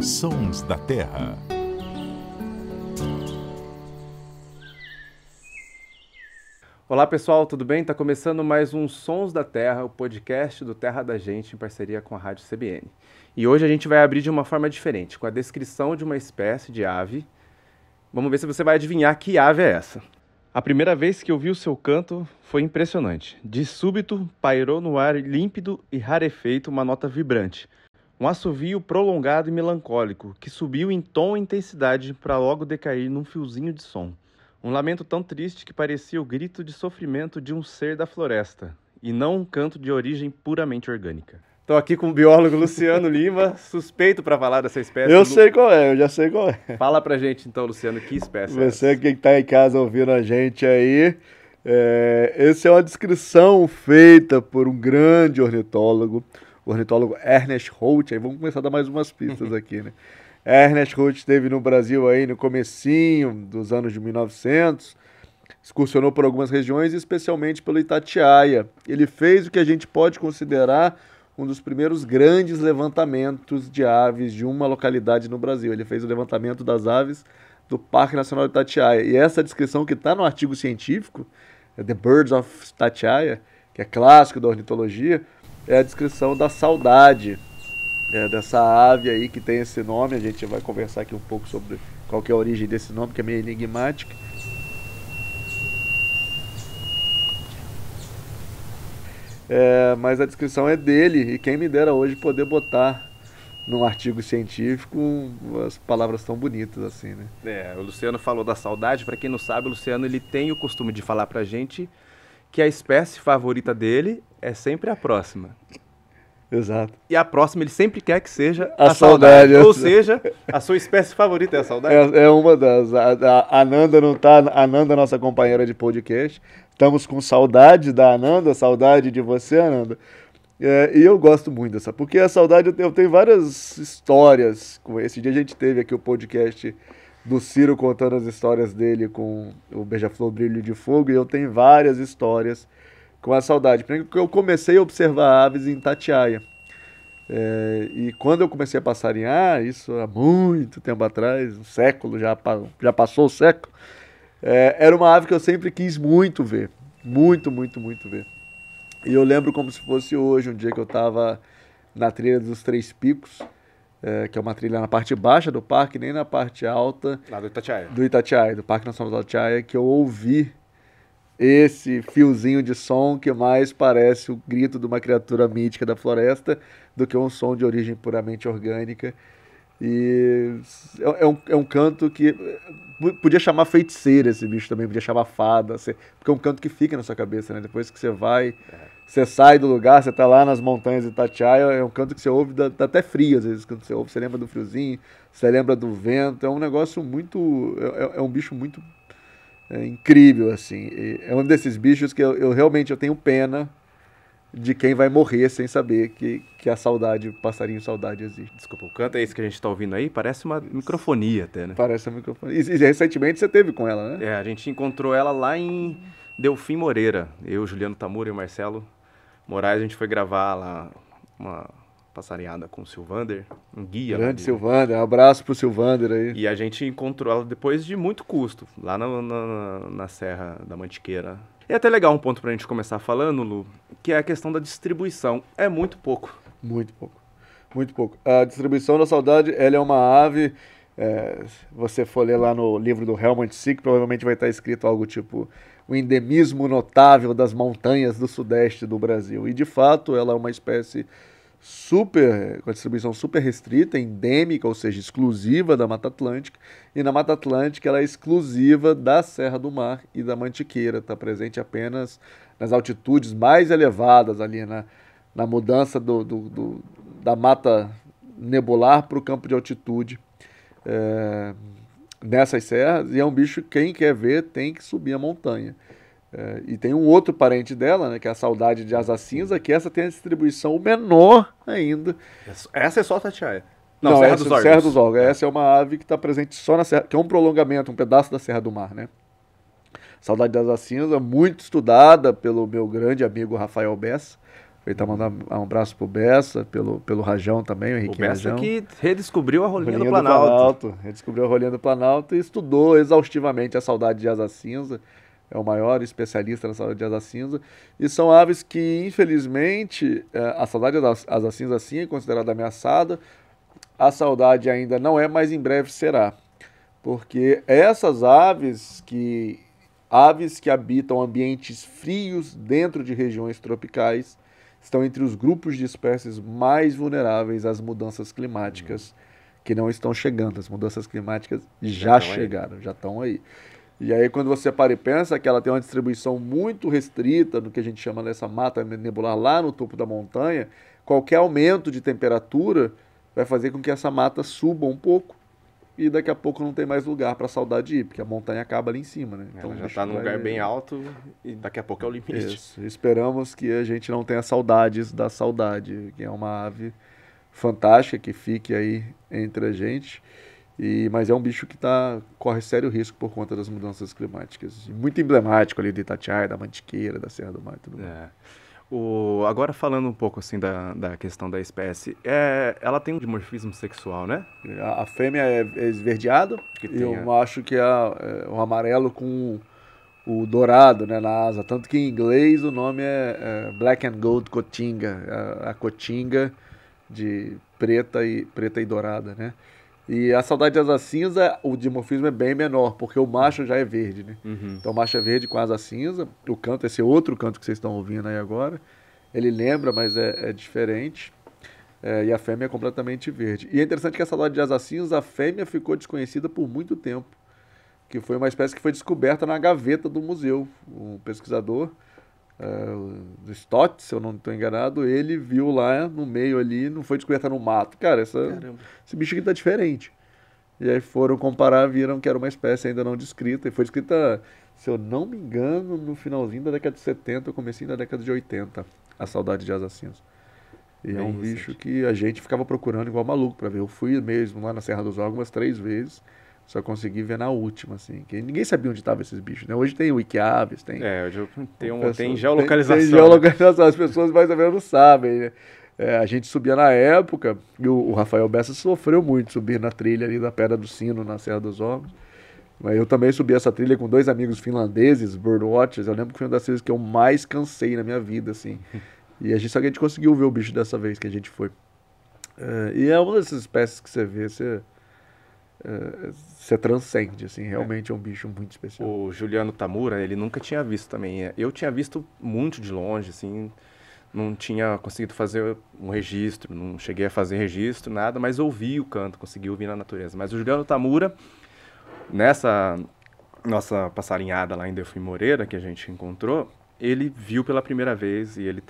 Sons da Terra. Olá pessoal, tudo bem? Está começando mais um Sons da Terra, o podcast do Terra da Gente em parceria com a Rádio CBN. E hoje a gente vai abrir de uma forma diferente, com a descrição de uma espécie de ave. Vamos ver se você vai adivinhar que ave é essa. A primeira vez que eu vi o seu canto foi impressionante. De súbito, pairou no ar límpido e rarefeito uma nota vibrante. Um assovio prolongado e melancólico, que subiu em tom e intensidade para logo decair num fiozinho de som. Um lamento tão triste que parecia o grito de sofrimento de um ser da floresta, e não um canto de origem puramente orgânica. Estou aqui com o biólogo Luciano Lima, suspeito para falar dessa espécie. Eu sei qual é, eu já sei qual é. Fala pra gente então, Luciano, que espécie é essa? Você que está em casa ouvindo a gente aí, essa é uma descrição feita por um grande ornitólogo, o ornitólogo Ernest Holt. Aí vamos começar a dar mais umas pistas aqui, né? Ernest Holt esteve no Brasil aí no comecinho dos anos de 1900, excursionou por algumas regiões, especialmente pelo Itatiaia. Ele fez o que a gente pode considerar um dos primeiros grandes levantamentos de aves de uma localidade no Brasil. Ele fez o levantamento das aves do Parque Nacional de Itatiaia. E essa descrição que está no artigo científico, The Birds of Itatiaia, que é clássico da ornitologia, é a descrição da saudade dessa ave aí que tem esse nome. A gente vai conversar aqui um pouco sobre qual que é a origem desse nome, que é meio enigmática. Mas a descrição é dele, e quem me dera hoje poder botar num artigo científico as palavras tão bonitas assim, né? O Luciano falou da saudade. Para quem não sabe, o Luciano ele tem o costume de falar pra gente que a espécie favorita dele é sempre a próxima. Exato. E a próxima ele sempre quer que seja a saudade. Ou seja, a sua espécie favorita é a saudade? É uma das. A Ananda não tá. A Ananda, nossa companheira de podcast. Estamos com saudade da Ananda, saudade de você, Ananda. E eu gosto muito dessa, porque a saudade, eu tenho várias histórias. Esse dia a gente teve aqui o podcast do Ciro contando as histórias dele com o Beija-Flor Brilho de Fogo, e eu tenho várias histórias com a saudade. Porque eu comecei a observar aves em Itatiaia. E quando eu comecei a passarinhar, isso há muito tempo atrás, um século, já passou o século, era uma ave que eu sempre quis muito ver. Muito, muito, muito ver. E eu lembro como se fosse hoje, um dia que eu estava na trilha dos Três Picos, que é uma trilha na parte baixa do parque, nem na parte alta. Lá do Itatiaia. Do Itatiaia, do Parque Nacional do Itatiaia, que eu ouvi esse fiozinho de som que mais parece o grito de uma criatura mítica da floresta do que um som de origem puramente orgânica. E é um canto que podia chamar feiticeira, esse bicho também, podia chamar fada, porque é um canto que fica na sua cabeça, né? Depois que você vai, você sai do lugar, você tá lá nas montanhas de Itatiaia, é um canto que você ouve, dá até frio às vezes quando você ouve, você lembra do friozinho, você lembra do vento, é um negócio muito, é um bicho muito incrível, assim. É um desses bichos que eu realmente tenho pena de quem vai morrer sem saber que a saudade, o passarinho saudade existe. Desculpa, o canto é esse que a gente tá ouvindo aí? Parece uma microfonia até, né? Parece uma microfonia. E recentemente você teve com ela, né? A gente encontrou ela lá em Delfim Moreira. Eu, Juliano Tamura e o Marcelo Moraes, a gente foi gravar lá uma passarinhada com o Silvander, um guia. Grande Silvander, um abraço pro Silvander aí. E a gente encontrou ela depois de muito custo, lá na Serra da Mantiqueira. E até legal um ponto pra gente começar falando, Lu, que é a questão da distribuição. É muito pouco. Muito pouco. Muito pouco. A distribuição da saudade, ela é uma ave, você for ler lá no livro do Helmut Sick, provavelmente vai estar escrito algo tipo o endemismo notável das montanhas do sudeste do Brasil. E de fato ela é uma espécie com a distribuição super restrita, endêmica, ou seja, exclusiva da Mata Atlântica. E na Mata Atlântica ela é exclusiva da Serra do Mar e da Mantiqueira. Está presente apenas nas altitudes mais elevadas, ali na mudança da mata nebular para o campo de altitude nessas serras. E é um bicho que quem quer ver tem que subir a montanha. E tem um outro parente dela, né, que é a saudade de asa cinza, que essa tem a distribuição menor ainda. Essa é só Itatiaia? Não, Serra dos Órgãos. Serra dos Órgãos. Essa é uma ave que está presente só na Serra, que é um prolongamento, um pedaço da Serra do Mar, né? Saudade das asa cinza, muito estudada pelo meu grande amigo Rafael Bessa. Aproveitar e mandar um abraço pro Bessa, pelo Rajão também, o Henrique O Bessa Rajão. que redescobriu a rolinha do Rolinha Planalto. Ele descobriu a rolinha do Planalto e estudou exaustivamente a saudade de asa cinza. É o maior especialista na saudade de asa cinza. E são aves que, infelizmente, a saudade da asa cinza sim é considerada ameaçada. A saudade ainda não é, mas em breve será. Porque essas aves que habitam ambientes frios dentro de regiões tropicais estão entre os grupos de espécies mais vulneráveis às mudanças climáticas que não estão chegando. As mudanças climáticas já chegaram, já estão aí. E aí quando você para e pensa que ela tem uma distribuição muito restrita no que a gente chama dessa mata nebular lá no topo da montanha, qualquer aumento de temperatura vai fazer com que essa mata suba um pouco e daqui a pouco não tem mais lugar para a saudade ir, porque a montanha acaba ali em cima, né? Então, ela já está num lugar bem alto e daqui a pouco é o limite. Isso. Esperamos que a gente não tenha saudades da saudade, que é uma ave fantástica que fique aí entre a gente. Mas é um bicho que corre sério risco por conta das mudanças climáticas. E muito emblemático ali de Itatiaia, da Mantiqueira, da Serra do Mar e tudo mais. Agora falando um pouco assim da questão da espécie, ela tem um dimorfismo sexual, né? A fêmea é esverdeada e o macho que é o amarelo com o dourado, né, na asa. Tanto que em inglês o nome é Black and Gold Cotinga, a cotinga de preta e dourada, né? E a saudade de asa cinza, o dimorfismo é bem menor, porque o macho já é verde, né? Uhum. Então o macho é verde com asa cinza, o canto, esse outro canto que vocês estão ouvindo aí agora, ele lembra, mas é diferente. E a fêmea é completamente verde. E é interessante que a saudade de asa cinza, a fêmea ficou desconhecida por muito tempo, que foi uma espécie que foi descoberta na gaveta do museu. Um pesquisador do Stott, se eu não estou enganado, ele viu lá no meio ali, não foi descoberta no mato. Cara, esse bicho aqui tá diferente. E aí foram comparar, viram que era uma espécie ainda não descrita. E foi descrita, se eu não me engano, no finalzinho da década de 70, comecinho da década de 80, a saudade de asa cinza. E é um bicho que a gente ficava procurando igual maluco para ver. Eu fui mesmo lá na Serra dos Órgãos umas 3 vezes. Só consegui ver na última, assim. Que ninguém sabia onde estavam esses bichos, né? Hoje tem Wikiaves, tem... hoje tem geolocalização. Tem geolocalização, as pessoas mais ou menos sabem, né? A gente subia na época, e o Rafael Bessa sofreu muito subir na trilha ali da Pedra do Sino, na Serra dos Órgãos. Mas eu também subi essa trilha com 2 amigos finlandeses, birdwatchers. Eu lembro que foi uma das trilhas que eu mais cansei na minha vida, assim. Só que a gente conseguiu ver o bicho dessa vez que a gente foi. E é uma dessas espécies que você vê, você transcende, assim, realmente é um bicho muito especial. O Juliano Tamura, ele nunca tinha visto também. Eu tinha visto muito de longe, assim, não tinha conseguido fazer um registro, não cheguei a fazer registro, nada, mas ouvi o canto, consegui ouvir na natureza. Mas o Juliano Tamura, nessa nossa passarinhada lá em Delfim Moreira, que a gente encontrou, ele viu pela primeira vez e ele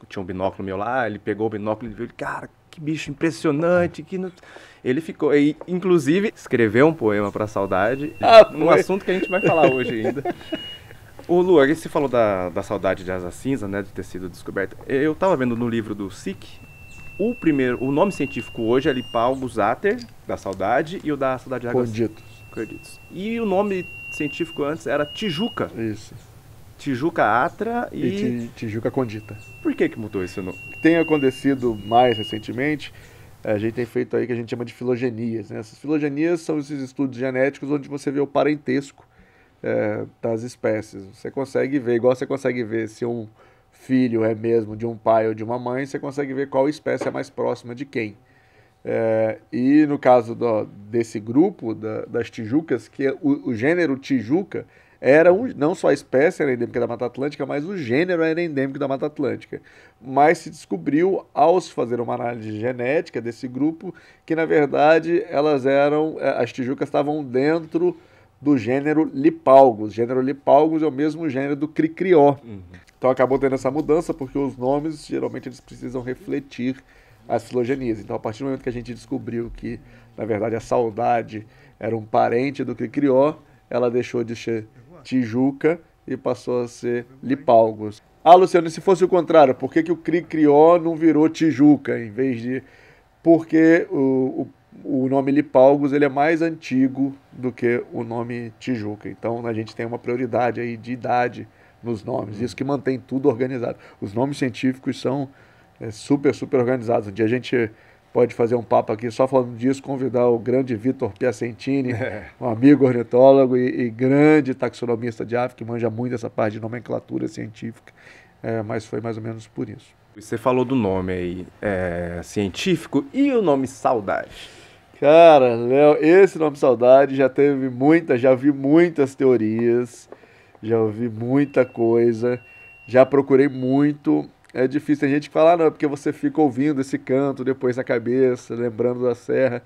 tinha um binóculo meu lá, ele pegou o binóculo e viu, cara, que bicho impressionante, ele ficou, e, inclusive, escreveu um poema para a saudade, um assunto que a gente vai falar hoje ainda. O Lu, você falou da saudade de asa cinza, né, de ter sido descoberta. Eu estava vendo no livro do SIC, o nome científico hoje é Lipalgus ater, da saudade, e o da saudade de água Corditos. E o nome científico antes era Tijuca. Isso. Tijuca atra e Tijuca condita. Por que mudou esse nome? Tem acontecido mais recentemente, a gente tem feito aí que a gente chama de filogenias, né? Essas filogenias são esses estudos genéticos onde você vê o parentesco das espécies. Você consegue ver, igual você consegue ver se um filho é mesmo de um pai ou de uma mãe, você consegue ver qual espécie é mais próxima de quem. E no caso desse grupo, das tijucas, que o gênero Tijuca era não só a espécie era endêmica da Mata Atlântica, mas o gênero era endêmico da Mata Atlântica. Mas se descobriu, ao se fazer uma análise genética desse grupo, que na verdade as tijucas estavam dentro do gênero Lipalgus. O gênero Lipalgus é o mesmo gênero do Cricrió. Então acabou tendo essa mudança, porque os nomes, geralmente, eles precisam refletir as filogenias. Então, a partir do momento que a gente descobriu que, na verdade, a saudade era um parente do Cricrió, ela deixou de ser Tijuca e passou a ser Lipalgus. Luciano, e se fosse o contrário, por que o Cricrió não virou Tijuca em vez de... Porque o nome Lipalgus ele é mais antigo do que o nome Tijuca. Então, a gente tem uma prioridade aí de idade nos nomes. Isso que mantém tudo organizado. Os nomes científicos são super, super organizados. Um dia a gente pode fazer um papo aqui só falando disso, convidar o grande Vitor Piacentini, um amigo ornitólogo e grande taxonomista de ave, que manja muito essa parte de nomenclatura científica, mas foi mais ou menos por isso. Você falou do nome aí, científico, e o nome saudade? Cara, Léo, esse nome saudade já vi muitas teorias, já ouvi muita coisa, já procurei muito. É difícil, tem gente que fala, não, é porque você fica ouvindo esse canto depois na cabeça, lembrando da serra.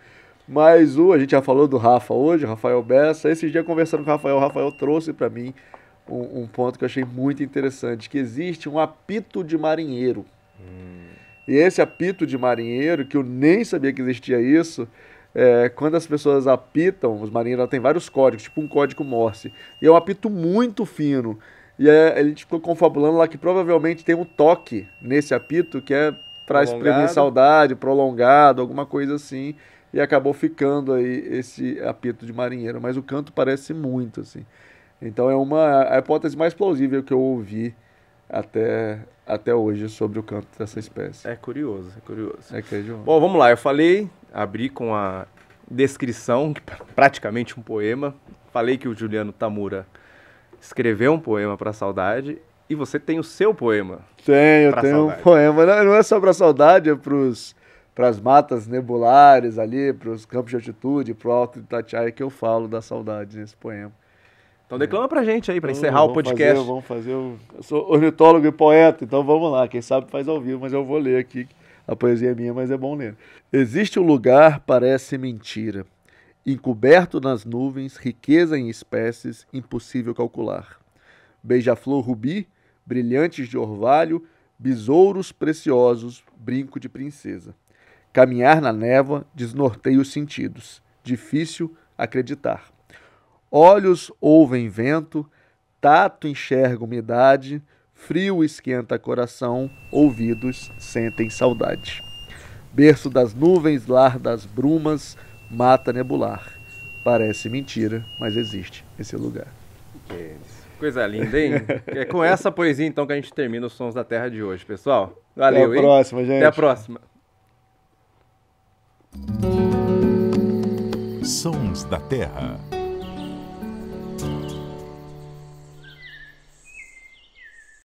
Mas a gente já falou do Rafa hoje, Rafael Bessa. Esse dia conversando com o Rafael trouxe para mim um ponto que eu achei muito interessante, que existe um apito de marinheiro. E esse apito de marinheiro, que eu nem sabia que existia isso, quando as pessoas apitam, os marinheiros têm vários códigos, tipo um código Morse. E é um apito muito fino. E a gente ficou confabulando lá que provavelmente tem um toque nesse apito que é para exprimir saudade, prolongado, alguma coisa assim. E acabou ficando aí esse apito de marinheiro. Mas o canto parece muito, assim. Então é a hipótese mais plausível que eu ouvi até hoje sobre o canto dessa espécie. É curioso, é curioso. João? Bom, vamos lá. Eu abri com a descrição, praticamente um poema. Falei que o Juliano Tamura escreveu um poema para a saudade e você tem o seu poema. Eu tenho um poema. Não é só para a saudade, é para as matas nebulares ali, para os campos de altitude, para o Alto de Itatiaia, que eu falo da saudade nesse poema. Então declama pra gente aí, para encerrar o podcast. Vamos fazer. Eu sou ornitólogo e poeta, então vamos lá. Quem sabe faz ao vivo, mas eu vou ler aqui. A poesia é minha, mas é bom ler. Existe um lugar, parece mentira. Encoberto nas nuvens, riqueza em espécies, impossível calcular. Beija-flor rubi, brilhantes de orvalho, besouros preciosos, brinco de princesa. Caminhar na névoa desnorteia os sentidos. Difícil acreditar. Olhos ouvem vento, tato enxerga umidade, frio esquenta coração, ouvidos sentem saudade. Berço das nuvens, lar das brumas, mata nebular. Parece mentira, mas existe esse lugar. Coisa linda, hein? É com essa poesia, então, que a gente termina os Sons da Terra de hoje, pessoal. Valeu, Até a próxima, gente. Até a próxima. Sons da Terra.